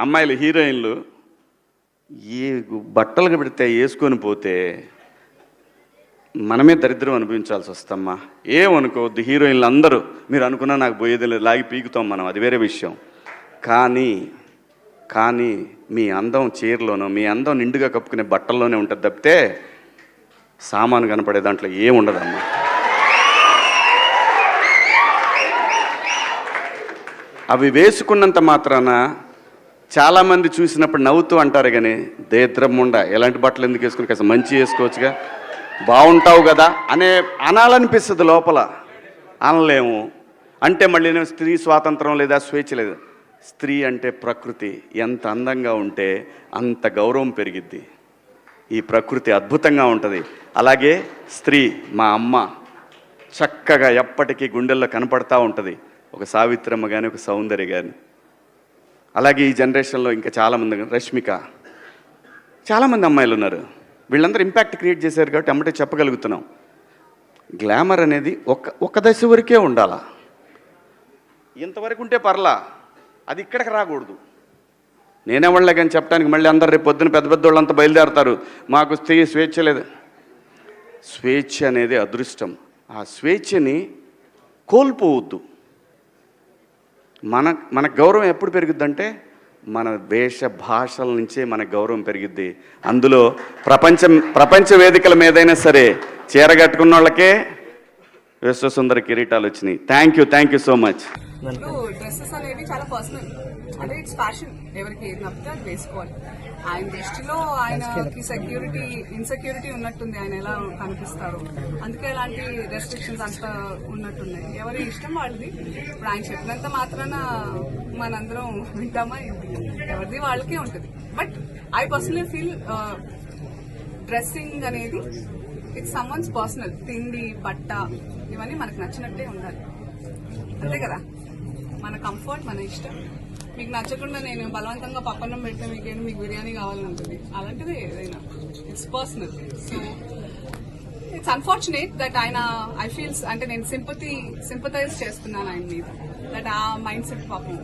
అమ్మాయిలు హీరోయిన్లు ఏ బట్టలు పెడితే వేసుకొని పోతే మనమే దరిద్రం అనుభవించాల్సి వస్తమ్మా. ఏమనుకోవద్దు, హీరోయిన్లు అందరూ మీరు అనుకున్నా నాకు పోయేది లేదు, లాగి పీకుతాం మనం, అది వేరే విషయం. కానీ మీ అందం చీరలోనో మీ అందం నిండుగా కప్పుకునే బట్టల్లోనే ఉంటుంది తప్పితే సామాను కనపడే దాంట్లో ఏముండదమ్మా. అవి వేసుకున్నంత మాత్రాన చాలామంది చూసినప్పుడు నవ్వుతూ అంటారు, కానీ దేద్రముండ ఎలాంటి బట్టలు ఎందుకు వేసుకుని కాస్త మంచి వేసుకోవచ్చుగా, బాగుంటావు కదా అనాలనిపిస్తుంది లోపల. అనలేము. అంటే మళ్ళీ స్త్రీ స్వాతంత్రం లేదా స్వేచ్ఛ లేదా. స్త్రీ అంటే ప్రకృతి, ఎంత అందంగా ఉంటే అంత గౌరవం పెరిగిద్ది. ఈ ప్రకృతి అద్భుతంగా ఉంటుంది. అలాగే స్త్రీ మా అమ్మ చక్కగా ఎప్పటికీ గుండెల్లో కనపడతా ఉంటుంది, ఒక సావిత్రమ్మ కానీ ఒక సౌందర్య కానీ. అలాగే ఈ జనరేషన్లో ఇంకా చాలామంది, రష్మిక, చాలామంది అమ్మాయిలు ఉన్నారు. వీళ్ళందరూ ఇంపాక్ట్ క్రియేట్ చేశారు కాబట్టి అమ్మటే చెప్పగలుగుతున్నాం. గ్లామర్ అనేది ఒక దశ వరకే ఉండాలా, ఇంతవరకు ఉంటే పర్లా, అది ఇక్కడికి రాకూడదు. నేనేవాళ్ళే కానీ చెప్పడానికి మళ్ళీ అందరు రేపు పొద్దున పెద్ద పెద్ద వాళ్ళంతా బయలుదేరతారు, మాకు స్త్రీ స్వేచ్ఛ లేదు. స్వేచ్ఛ అనేది అదృష్టం. ఆ స్వేచ్ఛని కోల్పోవద్దు. మన గౌరవం ఎప్పుడు పెరుగుద్దంటే మన వేష భాషల నుంచే మన గౌరవం పెరిగిద్ది. అందులో ప్రపంచ వేదికల మీదైనా సరే చీరగట్టుకున్న వాళ్ళకే విశ్వసుందర కిరీటాలు వచ్చినాయి. Thank you so much. Dresses అనేవి చాలా పర్సనల్, అంటే ఇట్స్ ఫ్యాషన్, ఎవరికి ఏది నచ్చితే అది వేసుకోవాలి. ఆయన దృష్టిలో ఆయనకి ఇన్సెక్యూరిటీ ఉన్నట్టుంది, ఆయన ఎలా కనిపిస్తారు, అందుకే ఇలాంటి రెస్ట్రిక్షన్స్ అంతా ఉన్నట్టున్నాయి. ఎవరి ఇష్టం వాళ్ళది. ఇప్పుడు ఆయన చెప్పినంత మాత్రాన మనందరం వింటామా? ఎవరిది వాళ్ళకే ఉంటుంది. But I personally feel dressing అనేది ఇట్స్ సమ్వన్స్ పర్సనల్. తిండి, బట్ట ఇవన్నీ మనకు నచ్చినట్టే ఉండాలి, అంతే కదా. మన కంఫర్ట్, మన ఇష్టం. మీకు నచ్చకుండా నేను బలవంతంగా పప్పన్నం పెడితే మీకు బిర్యానీ కావాలని ఉంటుంది, అలాంటిది ఏదైనా it's personal. So it's unfortunate that ఆయన ఐ ఫీల్స్, అంటే నేను సింపథైజ్ చేస్తున్నాను ఆయన మీద, దట్ ఆ మైండ్ సెట్ పాపం